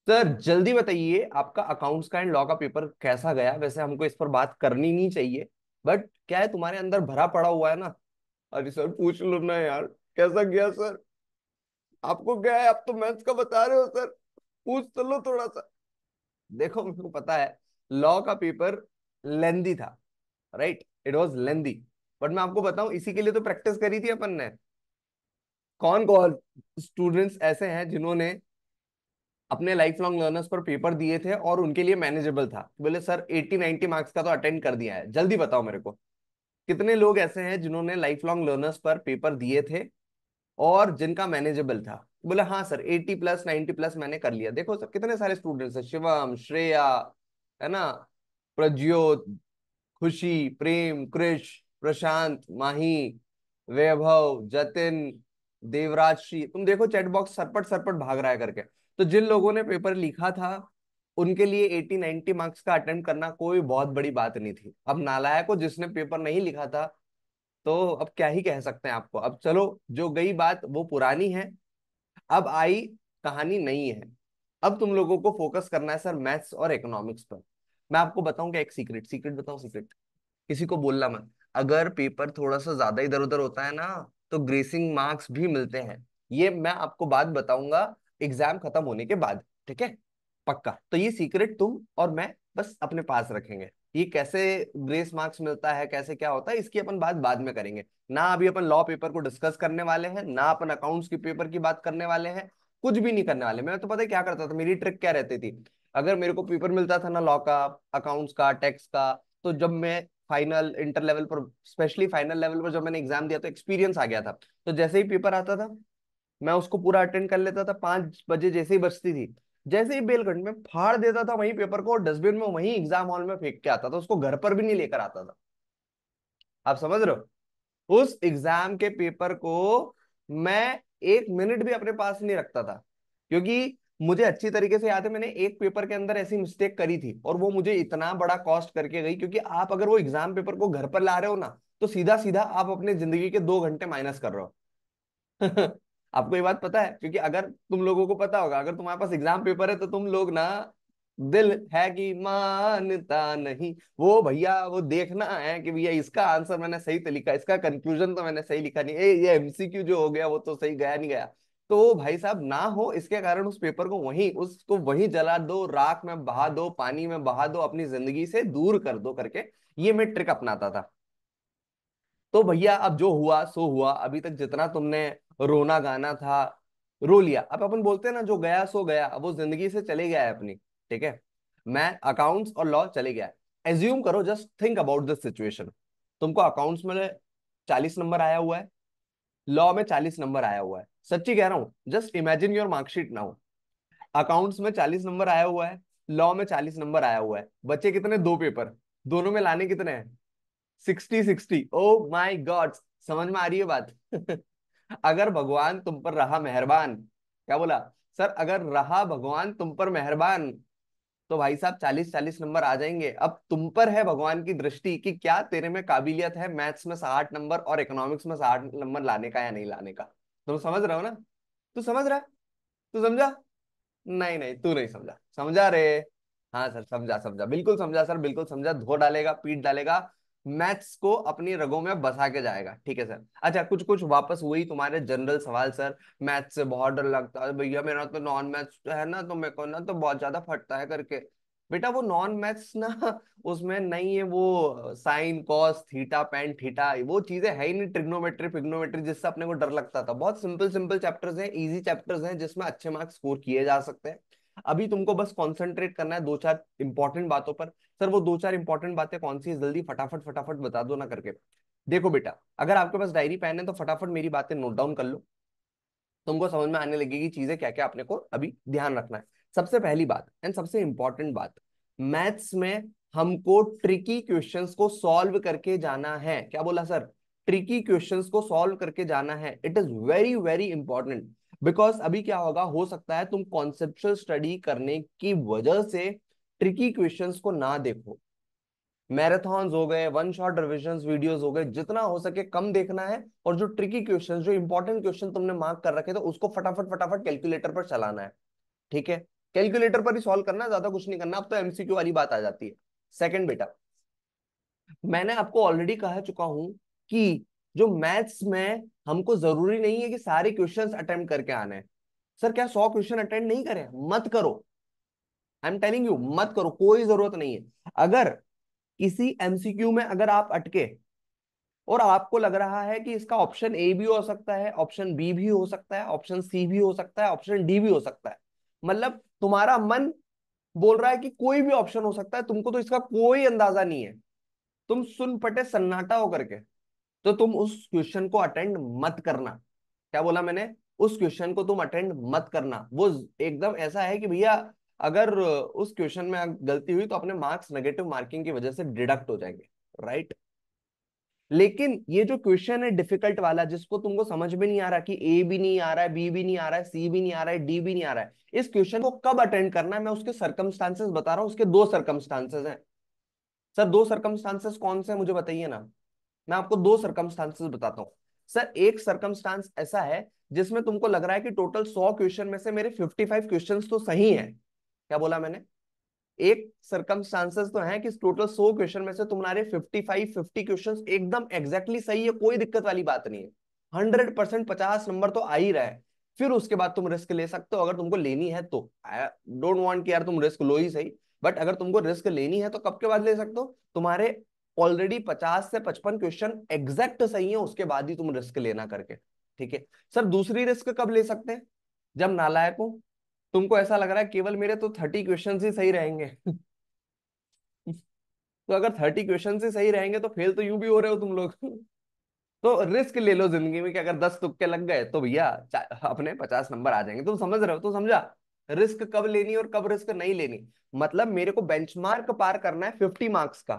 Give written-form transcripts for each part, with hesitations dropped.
Sir जल्दी बताइए, आपका अकाउंट्स का एंड लॉ का पेपर कैसा गया? वैसे हमको इस पर बात करनी नहीं चाहिए, बट क्या है, तुम्हारे अंदर भरा पड़ा हुआ है ना। अरे सर पूछ लो ना यार, कैसा गया सर? आपको क्या है, आप तो मैथ्स का बता रहे हो सर, पूछ तो लो थोड़ा सा। देखो मेरे को पता है, लॉ का पेपर लेंदी था, right, it was lengthy. But मैं आपको बताऊं, इसी के लिए तो प्रैक्टिस करी थी अपन ने। कौन कौन स्टूडेंट्स ऐसे हैं जिन्होंने अपने लाइफ लॉन्ग लर्नर्स पर पेपर दिए थे और उनके लिए मैनेजेबल था? बोले सर 80-90 मार्क्स का तो अटेंड कर दिया है। जल्दी बताओ मेरे को, कितने लोग ऐसे हैं जिन्होंने लाइफ लॉन्ग लर्नर्स पर पेपर दिए थे और जिनका मैनेजेबल था? बोले हाँ सर 80+, 90+ मैंने कर लिया। देखो सर कितने सारे स्टूडेंट्स हैं, शिवम, श्रेया, है ना, प्रज्योत, खुशी, प्रेम, कृष, प्रशांत, माही, वैभव, जतिन, देवराज श्री। तुम देखो चैट बॉक्स सरपट सरपट भाग रहा है करके। तो जिन लोगों ने पेपर लिखा था उनके लिए 80-90 मार्क्स का अटेम्प्ट करना कोई बहुत बड़ी बात नहीं थी। अब नालायक को जिसने पेपर नहीं लिखा था, तो अब क्या ही कह सकते हैं आपको। अब चलो, जो गई बात वो पुरानी है, अब आई कहानी नहीं है। अब तुम लोगों को फोकस करना है सर मैथ्स और इकोनॉमिक्स पर। मैं आपको बताऊं क्या, एक सीक्रेट, सीक्रेट बताऊं, सीक्रेट किसी को बोलना मत। अगर पेपर थोड़ा सा ज्यादा इधर उधर होता है ना, तो ग्रेसिंग मार्क्स भी मिलते हैं। ये मैं आपको बात बताऊंगा एग्जाम खत्म होने के बाद, ठीक है? पक्का। तो ये सीक्रेट तुम और मैं बस अपने पास रखेंगे। ये कैसे ग्रेस मार्क्स मिलता है, कैसे क्या होता है, इसकी अपन बात बाद में करेंगे ना। अभी अपन लॉ पेपर को डिस्कस करने वाले हैं ना, अपन अकाउंट्स के पेपर की बात करने वाले हैं। कुछ भी नहीं करने वाले। मैं तो पता है क्या करता था, मेरी ट्रिक क्या रहती थी? अगर मेरे को पेपर मिलता था ना लॉ का, अकाउंट्स का, टैक्स का, तो जब मैं फाइनल इंटर लेवल पर, स्पेशली फाइनल लेवल पर जब मैंने एग्जाम दिया तो एक्सपीरियंस आ गया था। तो जैसे ही पेपर आता था मैं उसको पूरा अटेंड कर लेता था। 5 बजे जैसे ही बजती थी, जैसे ही बेल घंटे में फाड़ देता था वहीं पेपर को, डस्टबिन में वहीं एग्जाम हॉल में फेंक के आता था, उसको घर पर भी नहीं लेकर आता था। आप समझ रहे हो? उस एग्जाम के पेपर को मैं 1 मिनट भी अपने पास नहीं रखता था, क्योंकि मुझे अच्छी तरीके से याद है मैंने एक पेपर के अंदर ऐसी मिस्टेक करी थी और वो मुझे इतना बड़ा कॉस्ट करके गई। क्योंकि आप अगर वो एग्जाम पेपर को घर पर ला रहे हो ना, तो सीधा सीधा आप अपने जिंदगी के 2 घंटे माइनस कर रहे हो। आपको ये बात पता है? क्योंकि अगर तुम लोगों को पता होगा, अगर तुम्हारे पास एग्जाम पेपर है तो तुम लोग ना, दिल है कि मानता नहीं, वो भैया वो देखना है कि भैया इसका आंसर मैंने सही तो लिखा, इसका कंक्लूजन तो मैंने सही लिखा नहीं, ये एमसीक्यू जो हो गया वो तो सही गया नहीं गया। तो भाई साहब ना हो इसके कारण उस पेपर को वहीं, उसको वहीं जला दो, राख में बहा दो, पानी में बहा दो, अपनी जिंदगी से दूर कर दो करके ये मैं ट्रिक अपनाता था। तो भैया अब जो हुआ सो हुआ। अभी तक जितना तुमने रोना गाना था रो लिया। अब अपन बोलते हैं ना, जो गया सो गया, अब वो जिंदगी से चले गया है अपनी, ठीक है? मैं अकाउंट्स और लॉ चले गया। एज्यूम करो, just think about this situation. तुमको अकाउंट्स में 40 नंबर आया हुआ है, लॉ में 40 नंबर आया हुआ है। सच्ची कह रहा हूं, just imagine your marksheet now. Accounts में 40 नंबर आया हुआ है, लॉ में 40 नंबर आया हुआ है, बच्चे कितने? 2 पेपर, दोनों में लाने कितने हैं? 60-60। ओ माई गॉड, समझ में आ रही है बात? अगर भगवान तुम पर रहा मेहरबान, क्या बोला सर? अगर रहा भगवान तुम पर मेहरबान, तो भाई साहब 40-40 नंबर आ जाएंगे। अब तुम पर है भगवान की दृष्टि कि क्या तेरे में काबिलियत है मैथ्स में 60 नंबर और इकोनॉमिक्स में 60 नंबर लाने का या नहीं लाने का। तुम समझ रहे हो ना? तू समझ रहा है? तू समझा? नहीं नहीं, तू नहीं समझा, समझा रे? हाँ सर समझा, समझा, बिल्कुल समझा सर, बिल्कुल समझा। धो डालेगा, पीट डालेगा, मैथ्स को अपनी रगों में बसा के जाएगा, ठीक है सर। अच्छा, कुछ कुछ वापस वही तुम्हारे जनरल सवाल सर। मैथ्स से बहुत डर लगता है भैया, मेरा तो नॉन मैथ्स है ना, तो मेरे को ना तो बहुत ज्यादा फटता है करके। बेटा वो नॉन मैथ्स ना, उसमें नहीं है वो साइन कॉस थीटा पेन थीटा, वो चीजें है ही नहीं। ट्रिग्नोमेट्री फिग्नोमेट्री जिससे अपने को डर लगता था, बहुत सिंपल सिंपल चैप्टर्स हैं, इजी चैप्टर्स हैं जिसमें अच्छे मार्क्स स्कोर किए जा सकते हैं। अभी तुमको बस कंसंट्रेट करना है 2-4 इंपॉर्टेंट बातों पर। सर वो 2-4 इंपॉर्टेंट बातें कौन सी है, जल्दी फटाफट फटाफट बता दो ना करके। देखो बेटा, अगर आपके पास डायरी पेन है तो फटाफट मेरी बातें नोट डाउन कर लो। तुमको समझ में आने लगेगी चीजें क्या क्या अपने को अभी ध्यान रखना है। सबसे पहली बात एंड सबसे इंपॉर्टेंट बात, मैथ्स में हमको ट्रिकी क्वेश्चंस को सॉल्व करके जाना है। क्या बोला सर? ट्रिकी क्वेश्चंस को सॉल्व करके जाना है। It is very very important. Because अभी क्या होगा, हो सकता है तुम कॉन्सेप्चुअल स्टडी करने की वजह से ट्रिकी क्वेश्चंस को ना देखो। मैराथन्स हो गए, वन शॉट रिविजन वीडियोस हो गए, जितना हो सके कम देखना है। और जो ट्रिकी क्वेश्चन, जो इंपॉर्टेंट क्वेश्चन तुमने मार्क कर रखे थे, उसको फटाफट फटाफट कैलकुलेटर पर चलाना है, ठीक है? कैलकुलेटर पर ही सॉल्व करना, ज्यादा कुछ नहीं करना। अब तो एमसीक्यू वाली बात आ जाती है। सेकंड बेटा, मैंने आपको ऑलरेडी कह चुका हूं कि जो मैथ्स में हमको जरूरी नहीं है कि सारे क्वेश्चंस अटेम्प्ट करके आने हैं। सर क्या 100 क्वेश्चन अटेंड नहीं करें? मत करो। आई एम टेलिंग यू, मत करो, कोई जरूरत नहीं है। अगर किसी एमसीक्यू में अगर आप अटके और आपको लग रहा है कि इसका ऑप्शन ए भी हो सकता है, ऑप्शन बी भी हो सकता है, ऑप्शन सी भी हो सकता है, ऑप्शन डी भी हो सकता है, मतलब तुम्हारा मन बोल रहा है कि कोई भी ऑप्शन हो सकता है, तुमको तो इसका कोई अंदाजा नहीं है, तुम सुन पटे सन्नाटा होकर के, तो तुम उस क्वेश्चन को अटेंड मत करना। क्या बोला मैंने? उस क्वेश्चन को तुम अटेंड मत करना। वो एकदम ऐसा है कि भैया अगर उस क्वेश्चन में गलती हुई तो अपने मार्क्स नेगेटिव मार्किंग की वजह से डिडक्ट हो जाएंगे, राइट? लेकिन ये जो क्वेश्चन है डिफिकल्ट वाला, जिसको तुमको समझ में नहीं आ रहा कि ए भी नहीं आ रहा है, बी भी नहीं आ रहा है, सी भी नहीं आ रहा है, डी भी नहीं आ रहा है, इस क्वेश्चन को कब अटेंड करना है मैं उसके सर्कमस्टांसेस बता रहा हूं। उसके दो सर्कमस्टांसेस हैं। सर दो सर्कमस्टांसेस कौन से हैं मुझे बताइए ना। मैं आपको दो सर्कमस्टांसेस बताता हूँ। सर एक सर्कमस्टांस ऐसा है जिसमें तुमको लग रहा है कि टोटल 100 क्वेश्चन में से मेरे 55 क्वेश्चंस तो सही हैं। क्या बोला मैंने? एक सर्कमस्टांसेस तो है कि टोटल 100 क्वेश्चन में से तुम्हारे 50 क्वेश्चंस एकदम एग्जैक्टली सही है, कोई दिक्कत वाली बात नहीं है। 100% 50 नंबर तो आ ही रहा है। फिर उसके बाद तुम रिस्क ले सकते हो अगर तुमको लेनी है तो। आई डोंट वांट कि यार तुम रिस्क लो ही सही, बट अगर तुमको रिस्क लेनी है तो कब के बाद ले सकते हो? तुम्हारे ऑलरेडी 50 से 55 क्वेश्चन एग्जैक्ट सही है, उसके बाद ही तुम रिस्क लेना करके। ठीक है। सर दूसरी रिस्क कब ले सकते हैं? जब नालायक हो, तुमको ऐसा लग रहा है केवल मेरे तो 30 क्वेश्चन ही सही रहेंगे। तो अगर 30 क्वेश्चन ही सही रहेंगे तो फेल तो यूं भी हो रहे हो तुम लोग। तो रिस्क ले लो जिंदगी में कि अगर 10 तुक्के लग गए तो भैया अपने 50 नंबर आ जाएंगे। तुम समझ रहे हो? तो समझा रिस्क कब लेनी और कब रिस्क नहीं लेनी। मतलब मेरे को बेंचमार्क पार करना है 50 मार्क्स का,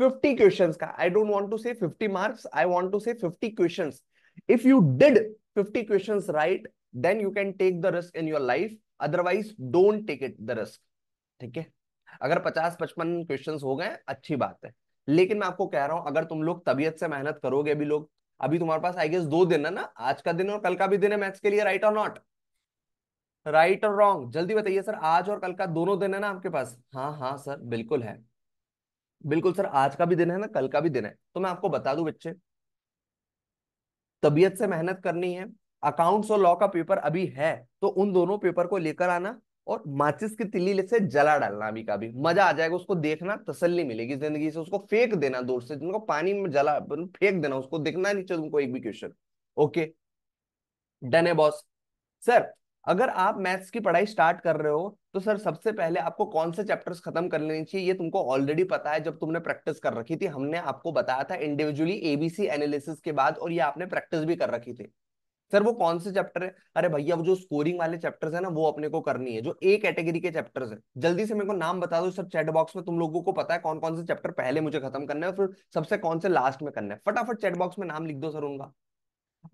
50 क्वेश्चंस का। I don't want to say 50 marks, I want to say 50 questions. If you did 50 questions right, then you can take the risk in your life, otherwise don't take it the risk. ठीक है। अगर 50-55 questions हो गए अच्छी बात है, लेकिन मैं आपको कह रहा हूं अगर तुम लोग तबीयत से मेहनत करोगे, अभी लोग, अभी तुम्हारे पास आई गेस 2 दिन है ना, आज का दिन और कल का भी दिन है मैथ्स के लिए, राइट और नॉट? राइट और रॉन्ग जल्दी बताइए सर, आज और कल का दोनों दिन है ना आपके पास? हाँ हाँ सर बिल्कुल है। बिल्कुल सर, आज का भी दिन है ना, कल का भी दिन है। तो मैं आपको बता दूं बच्चे, तबीयत से मेहनत करनी है, अकाउंट्स और लॉ का पेपर अभी है, तो उन दोनों पेपर को लेकर आना और माचिस की तिल्ली से जला डालना। अभी का भी मजा आ जाएगा, उसको देखना, तसल्ली मिलेगी जिंदगी से। उसको फेंक देना दूर से, तुमको पानी में जला फेंक देना, उसको दिखना नहीं चाहिए तुमको एक भी क्वेश्चन। ओके, डन है बॉस। सर अगर आप मैथ्स की पढ़ाई स्टार्ट कर रहे हो तो सर सबसे पहले आपको कौन से चैप्टर्स खत्म कर लेनी चाहिए ये तुमको ऑलरेडी पता है। जब तुमने प्रैक्टिस कर रखी थी, हमने आपको बताया था इंडिविजुअली एबीसी एनालिसिस के बाद, और ये आपने प्रैक्टिस भी कर रखी थी। सर वो कौन से चैप्टर है? अरे भैया वो जो स्कोरिंग वाले चैप्टर्स है ना, वो अपने को करनी है, जो ए कैटेगरी के चैप्टर्स है। जल्दी से मेरे को नाम बता दो सर चैट बॉक्स में, तुम लोगों को पता है कौन कौन से चैप्टर पहले मुझे खत्म करना है और फिर सबसे कौन से लास्ट में करना है। फटाफट चैट बॉक्स में नाम लिख दो सर उनका।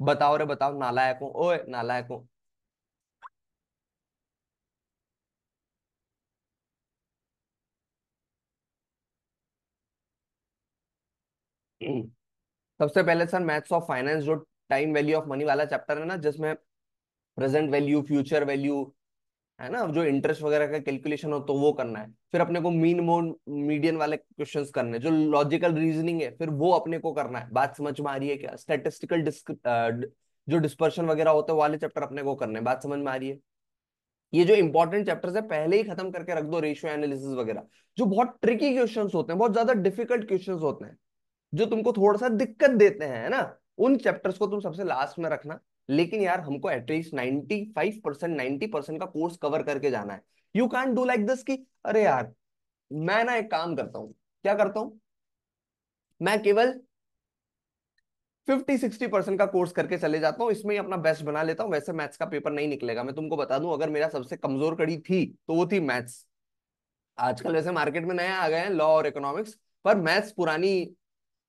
बताओ रे बताओ, नालायक हो, ओए नालायक हो। सबसे पहले सर मैथ्स ऑफ फाइनेंस, जो टाइम वैल्यू ऑफ मनी वाला चैप्टर है ना, जिसमें प्रेजेंट वैल्यू, फ्यूचर वैल्यू है ना, जो इंटरेस्ट वगैरह का कैलकुलेशन हो, तो वो करना है। फिर अपने को मीन मोड मीडियन वाले क्वेश्चंस करने हैं, जो लॉजिकल रीजनिंग है फिर वो अपने को करना है। बात समझ में आ रही है क्या? स्टैटिस्टिकल जो डिस्पर्शन वगैरह होते हैं वाले चैप्टर अपने को करने हैं। बात समझ में आ रही है? ये जो इंपॉर्टेंट चैप्टर्स है पहले ही खत्म करके रख दो, रेशियो एनालिसिस वगैरह, जो बहुत ट्रिकी क्वेश्चंस होते हैं, बहुत ज्यादा डिफिकल्ट क्वेश्चंस होते हैं, जो तुमको थोड़ा सा दिक्कत देते हैं, है ना, उन चैप्टर्स को तुम सबसे लास्ट में रखना। लेकिन यार हमको एटलीस्ट 95%, 90% का कोर्स कवर करके जाना है। You can do like this कि अरे यार मैं ना एक काम करता हूँ, क्या करता हूँ, मैं केवल 50-60% का कोर्स करके चले जाता हूँ, इसमें ही अपना बेस्ट बना लेता हूँ, वैसे मैथ्स का पेपर नहीं निकलेगा। मैं तुमको बता दूं, अगर मेरा सबसे कमजोर कड़ी थी तो वो थी मैथ्स। आजकल वैसे मार्केट में नया आ गए हैं लॉ और इकोनॉमिक्स, पर मैथ्स पुरानी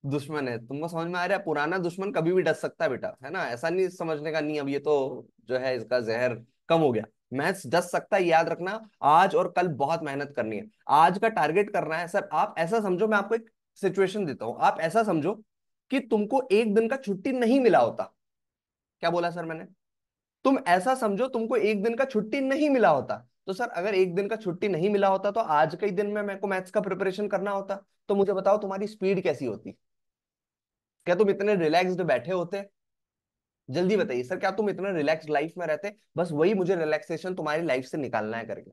दुश्मन है। तुमको समझ में आ रहा है? पुराना दुश्मन कभी भी डस सकता है बेटा, है ना, ऐसा नहीं समझने का, नहीं अब ये तो जो है इसका जहर कम हो गया। मैथ्स डस सकता है, याद रखना। आज और कल बहुत मेहनत करनी है, आज का टारगेट करना है। सर आप ऐसा समझो, मैं आपको एक सिचुएशन देता हूं, आप ऐसा समझो कि तुमको एक दिन का छुट्टी नहीं मिला होता। क्या बोला सर मैंने? तुम ऐसा समझो तुमको एक दिन का छुट्टी नहीं मिला होता, तो सर अगर एक दिन का छुट्टी नहीं मिला होता तो आज के ही दिन में मेरे को मैथ्स का प्रिपरेशन करना होता। तो मुझे बताओ तुम्हारी स्पीड कैसी होती? क्या तुम इतने रिलैक्स्ड बैठे होते? जल्दी बताइए सर, क्या तुम इतना रिलैक्स लाइफ में रहते? बस वही मुझे रिलैक्सेशन तुम्हारी लाइफ से निकालना है करके।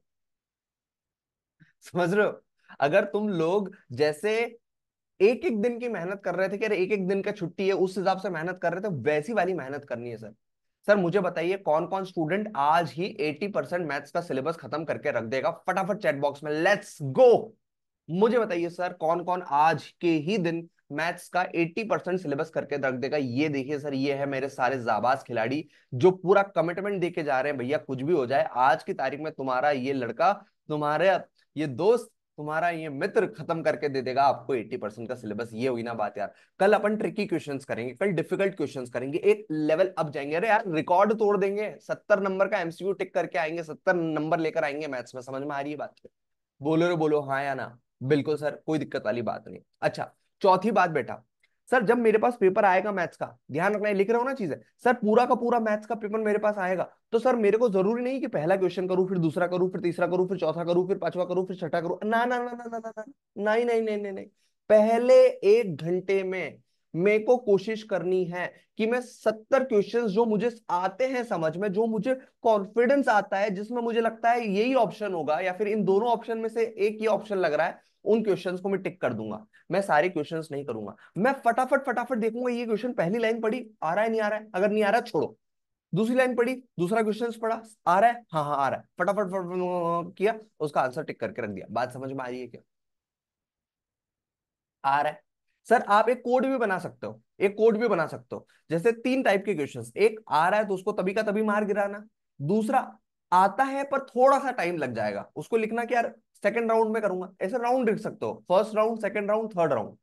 समझ रहे हो? अगर तुम लोग जैसे एक एक दिन की मेहनत कर रहे थे कि अरे एक एक दिन का छुट्टी है, उस हिसाब से मेहनत कर रहे थे, वैसी वाली मेहनत करनी है सर। सर मुझे बताइए कौन कौन स्टूडेंट आज ही 80% मैथ्स का सिलेबस खत्म करके रख देगा? फटाफट चैट बॉक्स में लेट्स गो। मुझे बताइए सर कौन कौन आज के ही दिन मैथ्स का 80% सिलेबस करके रख देगा? ये देखिए सर, ये है मेरे सारे जाबाज खिलाड़ी जो पूरा कमिटमेंट देके जा रहे हैं, भैया कुछ भी हो जाए आज की तारीख में तुम्हारा ये लड़का, तुम्हारे ये दोस्त, तुम्हारा ये मित्र खत्म करके दे देगा आपको 80% का सिलेबस। ये हुई ना बात यार। कल अपन ट्रिकी क्वेश्चंस करेंगे, कल डिफिकल्ट क्वेश्चंस करेंगे, एक लेवल अप जाएंगे। अरे यार रिकॉर्ड तोड़ देंगे, 70 नंबर का एमसीक्यू टिक करके आएंगे, 70 नंबर लेकर आएंगे मैथ्स में। समझ में आ रही है बात? बोलो रे बोलो, हाँ या ना? बिल्कुल सर, कोई दिक्कत वाली बात नहीं। अच्छा, चौथी बात बेटा, सर जब मेरे पास पेपर आएगा मैथ्स का, ध्यान रखना है, लिख रहा हूं ना चीजें, सर पूरा का पूरा मैथ्स का पेपर मेरे पास आएगा, तो सर मेरे को जरूरी नहीं कि पहला क्वेश्चन करूं, फिर दूसरा करूं, फिर तीसरा करूं, फिर चौथा करूं, फिर पांचवा करूं, फिर छठा करूं। ना ना ना ना ना ना ना, नहीं नहीं नहीं नहीं नहीं। पहले 1 घंटे में मेरे को कोशिश करनी है कि मैं 70 क्वेश्चंस जो मुझे आते हैं समझ में, जो मुझे कॉन्फिडेंस आता है, जिसमें मुझे लगता है यही ऑप्शन होगा या फिर इन दोनों ऑप्शन में से एक ही ऑप्शन लग रहा है, उन क्वेश्चंस को मैं टिक कर दूंगा। मैं सारे क्वेश्चंस नहीं करूंगा, मैं फटाफट फटाफट देखूंगा ये क्वेश्चन, पहली लाइन पढ़ी आ रहा है नहीं आ रहा है, अगर नहीं आ रहा है छोड़ो। दूसरी लाइन पढ़ी, दूसरा क्वेश्चन पढ़ा, आ रहा है हाँ हाँ आ रहा है, फटाफट फटाफट किया, उसका आंसर टिक करके रख दिया। बात समझ में आ रही है क्या? आ रहा है। सर आप एक कोड भी बना सकते हो, एक कोड भी बना सकते हो, जैसे 3 टाइप के क्वेश्चंस, एक आ रहा है तो उसको तभी का तभी मार गिराना, दूसरा आता है पर थोड़ा सा टाइम लग जाएगा, उसको लिखना कि यार सेकंड राउंड में करूंगा। ऐसे राउंड लिख सकते हो, first round, second round, third round.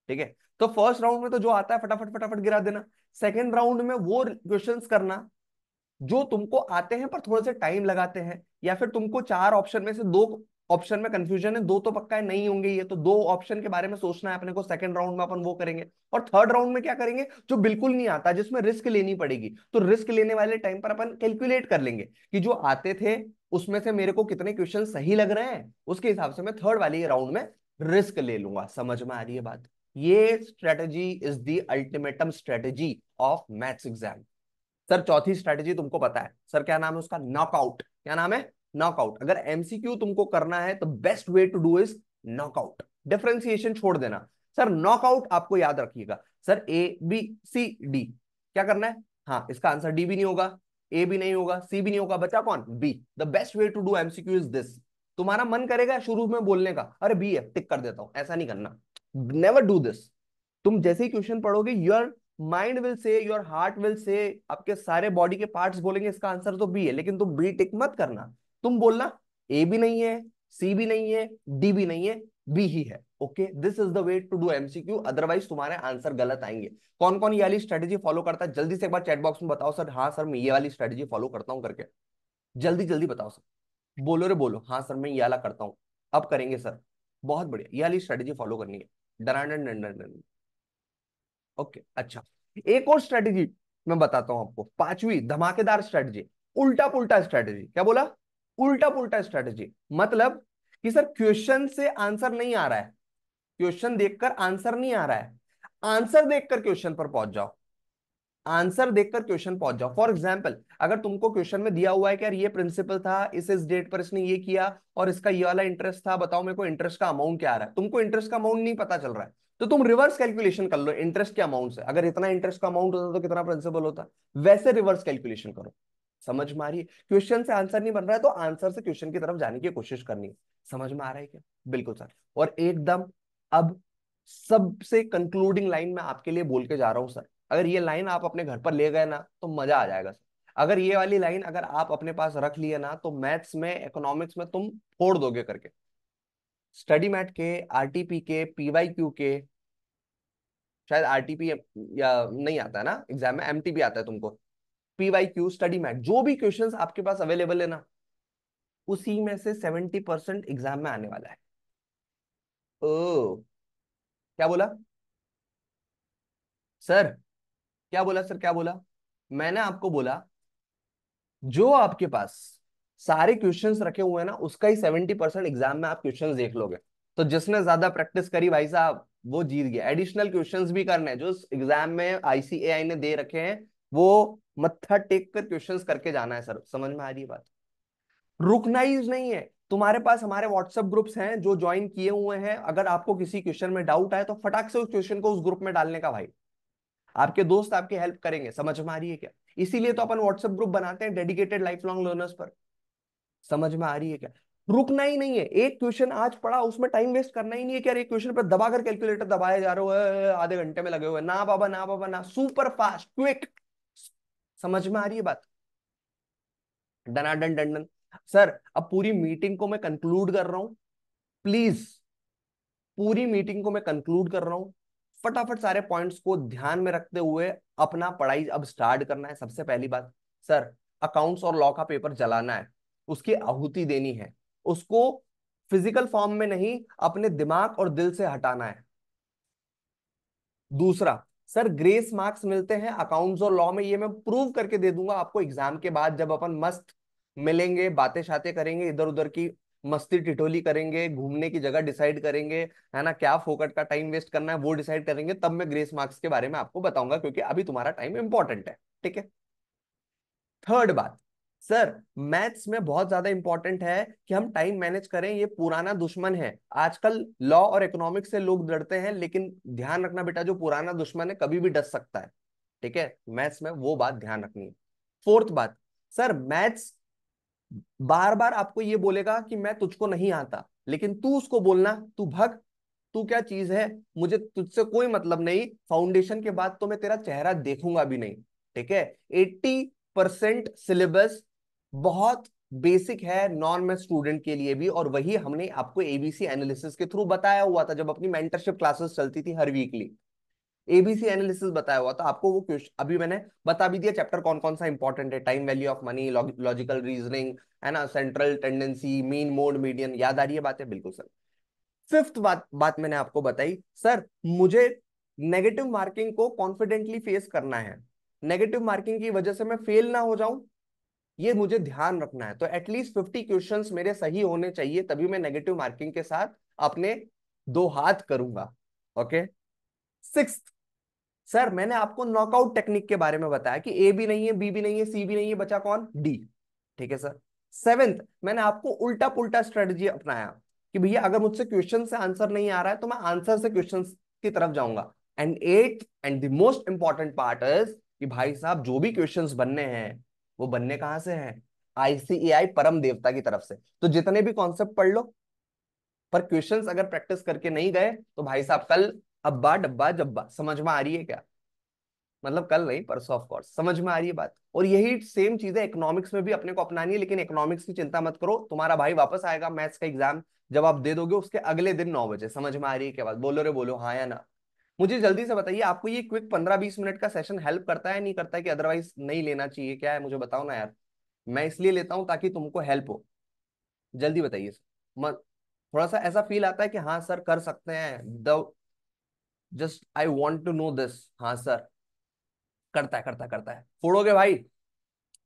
ठीक है? तो फर्स्ट राउंड में तो जो आता है फटाफट फटाफट गिरा देना, सेकंड राउंड में वो क्वेश्चंस करना जो तुमको आते हैं पर थोड़े से टाइम लगाते हैं, या फिर तुमको 4 ऑप्शन में से 2 ऑप्शन में कंफ्यूजन है, दो तो पक्का है नहीं होंगे ये, तो 2 ऑप्शन के बारे में सोचना है अपने को। सेकंड राउंड में अपन वो करेंगे। और थर्ड राउंड में क्या करेंगे? जो बिल्कुल नहीं आता, जिसमें रिस्क लेनी पड़ेगी, तो रिस्क लेने वाले टाइम पर अपन कैलकुलेट कर लेंगे कि जो आते थे उसमें से मेरे को कितने क्वेश्चन सही लग रहे हैं, उसके हिसाब से मैं थर्ड वाली राउंड में रिस्क ले लूंगा। समझ में आ रही है बात? ये strategy is the ultimatum strategy of maths exam. Sir चौथी स्ट्रेटेजी तुमको पता है सर, क्या नाम है उसका? नॉकआउट। क्या नाम है? नॉकआउट। अगर एमसीक्यू तुमको करना है तो best way to do is knockout. Differentiation छोड़ देना। सर नॉकआउट आपको याद रखिएगा, sir A B C D, क्या करना है? हाँ, इसका आंसर डी भी नहीं होगा, ए भी नहीं होगा, सी भी नहीं होगा, बचा कौन? B. The best way to do MCQ is this. तुम्हारा मन करेगा शुरू में बोलने का, अरे बी है टिक कर देता हूं, ऐसा नहीं करना। Never do this. तुम जैसे ही क्वेश्चन पढ़ोगे, your mind will say, your heart will say, आपके सारे बॉडी के पार्ट्स बोलेंगे इसका आंसर तो बी है, लेकिन तुम बी टिक मत करना। तुम बोलना ए भी नहीं है, सी भी नहीं है, डी भी नहीं है, बी ही है। Okay, this is the way to do MCQ, otherwise तुम्हारे आंसर गलत आएंगे। कौन कौन ये वाली स्ट्रेटेजी फॉलो करता है? जल्दी से एक बार चैट बॉक्स में बताओ सर, हाँ सर मैं ये वाली स्ट्रेटेजी फॉलो करता हूँ करके। जल्दी जल्दी बताओ सर। बोलो रे बोलो, हाँ सर मैं ये वाला करता हूँ। अब करेंगे सर, बहुत बढ़िया, ये वाली स्ट्रेटेजी फॉलो करनी है। डरान। ओके अच्छा, एक और स्ट्रेटेजी मैं बताता हूं आपको, पांचवी धमाकेदार स्ट्रेटेजी, उल्टा पुल्टा स्ट्रेटेजी। क्या बोला? उल्टा पुल्टा स्ट्रेटेजी। मतलब कि सर क्वेश्चन से आंसर नहीं आ रहा है, क्वेश्चन देखकर आंसर नहीं आ रहा है, आंसर देखकर क्वेश्चन पर पहुंच जाओ, आंसर देखकर क्वेश्चन पहुंच जाओ। फॉर एग्जाम्पल, अगर तुमको क्वेश्चन में दिया हुआ है कि यार ये प्रिंसिपल था, इस डेट पर इसने ये किया और इसका ये वाला इंटरेस्ट था, बताओ मेरे को इंटरेस्ट का अमाउंट क्या आ रहा है, तुमको इंटरेस्ट का अमाउंट नहीं पता चल रहा है, तो तुम रिवर्स कैलकुलेशन कर लो इंटरेस्ट के अमाउंट से। अगर इतना इंटरेस्ट का अमाउंट होता तो कितना प्रिंसिपल होता, वैसे रिवर्स कैलकुलेशन करो। समझ में आ रही है? क्वेश्चन से आंसर नहीं बन रहा है तो आंसर से क्वेश्चन की तरफ जाने की कोशिश करनी है। समझ में आ रहा है क्या? बिल्कुल सर। और एकदम अब सबसे कंक्लूडिंग लाइन मैं आपके लिए बोल के जा रहा हूं सर, अगर ये लाइन आप अपने घर पर ले गए ना तो मजा आ जाएगा सर। अगर ये वाली लाइन अगर आप अपने पास रख लिए ना तो मैथ्स में, इकोनॉमिक्स में तुम फोड़ दोगे करके। स्टडी मैट के, आरटीपी के, पीवाईक्यू के, शायद आरटीपी या नहीं आता है ना एग्जाम में, एमटीपी आता है तुमको। पीवाईक्यू, स्टडी मैट, जो भी क्वेश्चंस आपके पास अवेलेबल है ना, उसी में से 70% एग्जाम में आने वाला है। ओ, क्या बोला सर? क्या बोला सर? क्या बोला? मैंने आपको बोला जो आपके पास सारे क्वेश्चंस रखे हुए हैं ना, उसका ही 70% एग्जाम में आप क्वेश्चंस देख लोगे। तो जिसने ज्यादा प्रैक्टिस करी भाई साहब वो जीत गया। एडिशनल क्वेश्चंस भी करने हैं जो एग्जाम में आईसीएआई ने दे रखे हैं, वो मत्था टेक कर क्वेश्चंस करके जाना है सर। समझ में आ रही है बात? रुकना ही नहीं है। तुम्हारे पास हमारे व्हाट्सएप ग्रुप्स हैं जो ज्वाइन किए हुए हैं, अगर आपको किसी क्वेश्चन में डाउट आए तो फटाक से उस क्वेश्चन को उस ग्रुप में डालने का भाई, आपके दोस्त आपकी हेल्प करेंगे। समझ में आ रही है क्या? इसीलिए तो अपन व्हाट्सएप ग्रुप बनाते हैं डेडिकेटेड लाइफ लॉन्ग लर्नर्स पर। समझ में आ रही है क्या? रुकना ही नहीं है। एक क्वेश्चन आज पढ़ा उसमें टाइम वेस्ट करना ही नहीं है कि यार एक क्वेश्चन पर दबाकर कैलकुलेटर दबाए जा रहे हो, आधे घंटे में लगे हुए। ना बाबा ना बाबा ना, सुपर फास्ट क्विक। समझ में आ रही है बात? डनाडन डंडन। सर अब पूरी मीटिंग को मैं कंक्लूड कर रहा हूं, प्लीज। पूरी मीटिंग को मैं कंक्लूड कर रहा हूं। फटाफट सारे पॉइंट्स को ध्यान में रखते हुए अपना पढ़ाई अब स्टार्ट करना है। सबसे पहली बात सर, अकाउंट्स और लॉ का पेपर जलाना है, उसकी आहुति देनी है, उसको फिजिकल फॉर्म में नहीं अपने दिमाग और दिल से हटाना है। दूसरा सर, ग्रेस मार्क्स मिलते हैं अकाउंट्स और लॉ में, ये मैं प्रूव करके दे दूंगा आपको एग्जाम के बाद, जब अपन मस्त मिलेंगे, बातें शातें करेंगे, इधर उधर की मस्ती टिटोली करेंगे, घूमने की जगह डिसाइड करेंगे, है ना, क्या फोकट का टाइम वेस्ट करना है वो डिसाइड करेंगे, तब मैं ग्रेस मार्क्स के बारे में आपको बताऊंगा, क्योंकि अभी तुम्हारा टाइम इंपॉर्टेंट है। ठीक है? थर्ड बात सर, मैथ्स में बहुत ज्यादा इंपॉर्टेंट है कि हम टाइम मैनेज करें। ये पुराना दुश्मन है। आजकल लॉ और इकोनॉमिक्स से लोग डरते हैं, लेकिन ध्यान रखना बेटा, जो पुराना दुश्मन है कभी भी डस सकता है। ठीक है? मैथ्स में वो बात ध्यान रखनी है। फोर्थ बात सर, मैथ्स बार बार आपको ये बोलेगा कि मैं तुझको नहीं आता, लेकिन तू उसको बोलना तू भग, तू क्या चीज है, मुझे तुझसे कोई मतलब नहीं, फाउंडेशन के बाद तो मैं तेरा चेहरा देखूंगा भी नहीं। ठीक है? 80% सिलेबस बहुत बेसिक है नॉन मैथ स्टूडेंट के लिए भी, और वही हमने आपको एबीसी एनालिसिस के थ्रू बताया हुआ था जब अपनी मेंटरशिप क्लासेस चलती थी हर वीकली। एबीसी एनालिसिस बताया हुआ था आपको, वो क्वेश्चन अभी मैंने बता भी दिया, चैप्टर कौन कौन सा इंपॉर्टेंट है, time value of money, logical reasoning, है ना, central tendency, mean mode median. याद आ रही है बातें? बिल्कुल सर। फिफ्थ बात मैंने आपको बताई सर, मुझे नेगेटिव मार्किंग को कॉन्फिडेंटली फेस करना है। नेगेटिव मार्किंग की वजह से मैं फेल ना हो जाऊं, ये मुझे ध्यान रखना है। तो एटलीस्ट 50 क्वेश्चंस मेरे सही होने चाहिए, तभी मैं नेगेटिव मार्किंग के साथ अपने दो हाथ करूंगा। ओके? सिक्स सर, मैंने आपको नॉकआउट टेक्निक के बारे में बताया कि ए भी नहीं है, बी भी नहीं है, सी भी नहीं है, बचा कौन? डी। ठीक है सर। सेवेंथ, मैंने आपको उल्टा पुल्टा स्ट्रेटजी अपनाया कि भैया अगर मुझसे क्वेश्चन से आंसर नहीं आ रहा है तो मैं आंसर से क्वेश्चन की तरफ जाऊंगा। And at end the most important part is कि भाई साहब जो भी क्वेश्चंस बनने हैं वो बनने कहां से हैं? आईसीएआई परम देवता की तरफ से। तो जितने भी कॉन्सेप्ट पढ़ लो, पर क्वेश्चंस अगर प्रैक्टिस करके नहीं गए तो भाई साहब कल अब्बा डब्बा जब्बा। समझ में आ रही है क्या? मतलब कल नहीं, परसों ऑफ कोर्स। समझ में आ रही है बात? और यही सेम चीजें इकोनॉमिक्स में भी अपने को अपनानी है, लेकिन इकोनॉमिक्स की चिंता मत करो, तुम्हारा भाई वापस आएगा मैथ्स का एग्जाम जब आप दे दोगे उसके अगले दिन 9 बजे। समझ में आ रही है क्या बात? बोलो रे बोलो, हाँ या ना? मुझे जल्दी से बताइए, आपको ये क्विक 15-20 मिनट का सेशन हेल्प करता है नहीं करता है, कि अदरवाइज नहीं लेना चाहिए? क्या है मुझे बताओ ना यार। मैं इसलिए लेता हूं ताकि तुमको हेल्प हो। जल्दी बताइए। थोड़ा सा ऐसा फील आता है कि हाँ सर कर सकते हैं, the just I want to know this. हाँ सर। करता है करता है करता है। फोड़ोगे भाई,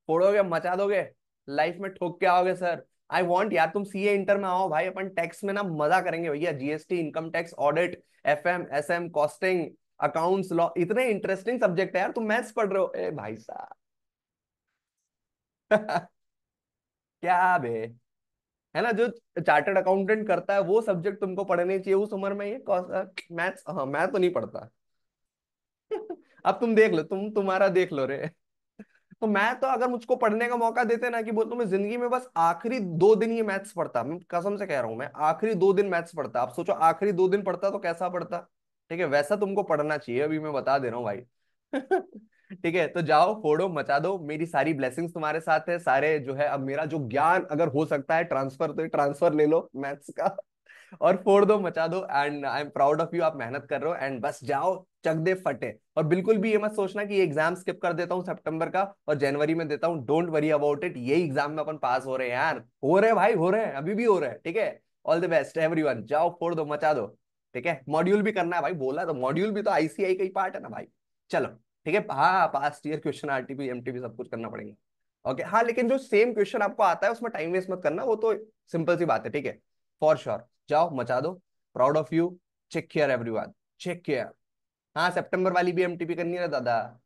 फोड़ोगे, मचा दोगे, लाइफ में ठोक के आओगे सर। आई वॉन्ट यार तुम सीए इंटर में आओ भाई, अपन टैक्स में ना मजा करेंगे भैया। GST, income tax, audit, FM, SM, costing, accounts, law, इतने इंटरेस्टिंग सब्जेक्ट है यार। तुम मैथ्स पढ़ रहे हो ए भाई साहब। क्या बे, है ना, जो चार्टर्ड अकाउंटेंट करता है वो सब्जेक्ट तुमको पढ़ने चाहिए उस उम्र में। ये मैथ्स, हाँ मैं तो नहीं पढ़ता। अब तुम देख लो, तुम्हारा देख लो रे। तो मैं तो अगर मुझको पढ़ने का मौका देते ना, कि बोलता मैं जिंदगी में बस आखिरी 2 दिन ये मैथ्स पढ़ता, मैं कसम से कह रहा हूं, मैं आखिरी 2 दिन मैथ्स पढ़ता। आप सोचो आखिरी 2 दिन पढ़ता तो कैसा पढ़ता। ठीक है? वैसा तुमको पढ़ना चाहिए, अभी मैं बता दे रहा हूँ भाई। ठीक है? तो जाओ फोड़ो मचा दो, मेरी सारी ब्लेसिंग्स तुम्हारे साथ है सारे, जो है अब मेरा जो ज्ञान अगर हो सकता है ट्रांसफर, तो ट्रांसफर ले लो मैथ्स का, और फोड़ दो मचा दो। And I am proud of you, आप मेहनत कर रहे हो, एंड बस जाओ चक दे फटे। और बिल्कुल भी ये मत सोचना कि ये एग्जाम स्किप कर देता हूँ सितंबर का और जनवरी में देता हूँ। डोंट वरी अबाउट इट, यही एग्जाम में अपन पास हो रहे हैं यार, हो रहे हैं भाई, हो रहे हैं, अभी भी हो रहे हैं। ठीक है? ऑल द बेस्ट एवरीवन, जाओ फोड़ दो मचा दो। ठीक है? मॉड्यूल भी करना है भाई, बोला तो मॉड्यूल भी तो आईसीआई का ही पार्ट है ना भाई। चलो ठीक है, हाँ past year question, RTP MTP सब कुछ करना पड़ेगा। ओके हाँ, लेकिन जो सेम क्वेश्चन आपको आता है उसमें टाइम वेस्ट मत करना, वो तो सिंपल सी बात है, ठीक है। फॉर श्योर जाओ मचा दो। Proud of you. Check care everyone, check care. हाँ, सितंबर वाली भी एमटीपी करनी है ना दादा।